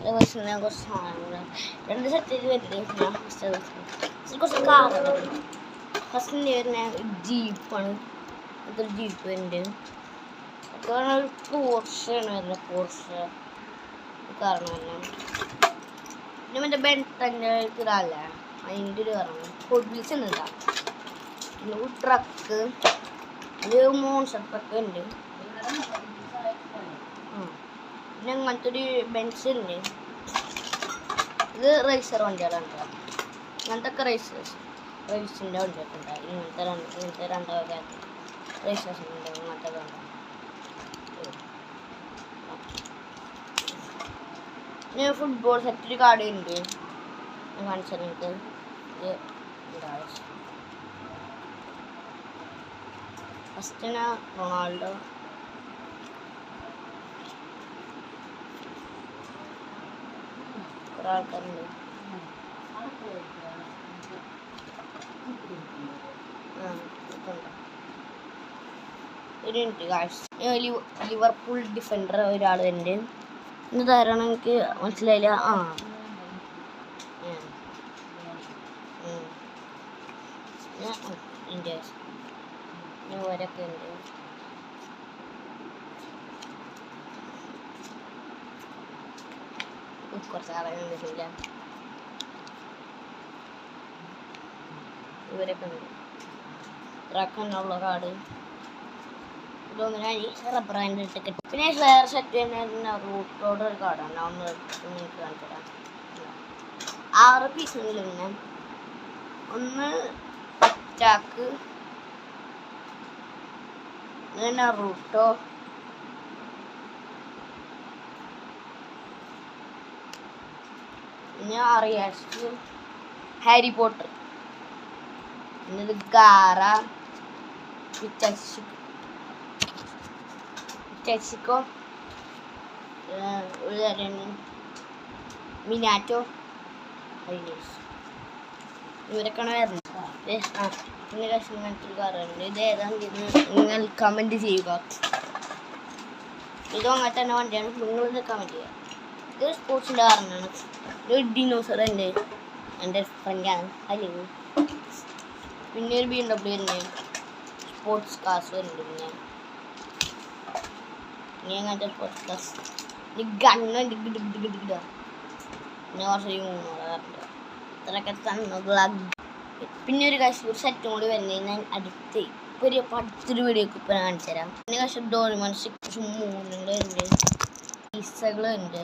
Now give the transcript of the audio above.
കുറച്ച് സാധനങ്ങൾ 2 സെറ്റ് വരുന്നത് ഞാൻ കുറച്ച് കാറുകൾ ഫസ്റ്റിൻ്റെ വരുന്ന ജീപ്പാണ്. അതൊരു ജീപ്പ് വരുന്നുണ്ട്. ഒരു പോർഷാണ് വരുന്നത്. പോർഷ് കാരണം തന്നെ പിന്നെ മറ്റേ ബെൻട്ടൻ്റെ ഇതല്ല അതിൻ്റെ ഒരു കാരണം പൊടിച്ച് നിന്നില്ല. പിന്നെ ഒരു ട്രക്ക് ഒരു മോൺസ്റ്റർ ട്രക്ക് ഉണ്ട്. പിന്നെ അങ്ങനത്തെ ഒരു ബെൻസ് ഉണ്ട്. ഇത് റേസർ വണ്ടികളാണ്. അങ്ങനത്തെ ഒക്കെ റേസിൻ്റെ വണ്ടിയൊക്കെ ഉണ്ടാവും. ഇങ്ങനത്തെ രണ്ടൊക്കെ റേസേഴ്സ് ഉണ്ട്. അങ്ങനത്തെ ഒക്കെ ഉണ്ടാവും. പിന്നെ ഫുട്ബോൾ സെറ്റ് കാർഡ് ഉണ്ട്. ഞാൻ കാണിച്ചത് നിങ്ങൾക്ക് ഫസ്റ്റിന് റൊണാൾഡോ, കുറേ ആൾക്കാരുണ്ട്. ലിവർപൂൾ ഡിഫൻഡർ ഒരാൾ ഉണ്ട്. ഇന്ന് തരണം എനിക്ക് മനസ്സിലായില്ല. ഇവരൊക്കെ ഉണ്ട്. കുറച്ച് ആളുകളില്ല. ഇവരൊക്കെ ഉണ്ട്. ട്രക്കെന്നുള്ള കാർഡ് ഇതൊന്നും ഞാൻ റബ്ബറാൻ്റെ ഇട്ട് കിട്ടും. പിന്നെ വേറെ സെറ്റ് തന്നെ റൂട്ടോടെ ഒരു കാർഡാണ്. ഒന്ന് നിങ്ങൾക്ക് കാണിച്ചു തരാം. 6 പീസുകളിൽ പിന്നെ ഒന്ന് അറ്റാക്ക്, പിന്നെ റൂട്ടോ, പിന്നെ അറിയാസ്, ഹാരി പോട്ടർ, പിന്നെ ഗാറ, ടെക്സിക്കോ, മിനാറ്റോ, ഇവരൊക്കെയാണ് വരുന്നത്. പിന്നെ മറ്റൊരു കാറുണ്ട്. ഇത് ഏതാണെന്ന് നിങ്ങൾ കമൻറ്റ് ചെയ്യുക. ഇതും അങ്ങനെ തന്നെ വണ്ടിയാണ്. നിങ്ങളിത് കമൻറ്റ് ചെയ്യുക. ഇത് സ്പോർട്സിൻ്റെ കാറാണ്. ഒരു ഡിനോസർ ഉണ്ട്. എൻ്റെ ഫ്രണ്ടാണ്. ഹലോ. പിന്നെ ഒരു BMW ഉണ്ട്. സ്പോർട്സ് കാർസ് വരുന്നുണ്ട്. പിന്നെ അങ്ങനത്തെ സ്പോർട്സ് കാർസ് ഗണ്ണ് പിന്നെ കുറച്ച് യൂണറുണ്ട്. ഇത്രയൊക്കെ തന്നെ. പിന്നെ ഒരു കാശ് സെറ്റും കൂടി വരുന്നത് ഞാൻ അടുത്ത് അടുത്തൊരു വീഡിയോക്ക് ഇപ്പം കാണിച്ചു തരാം. പിന്നെ കാശ് ഡോറിമൺ 6 ഉണ്ട്. പിസകളുണ്ട്.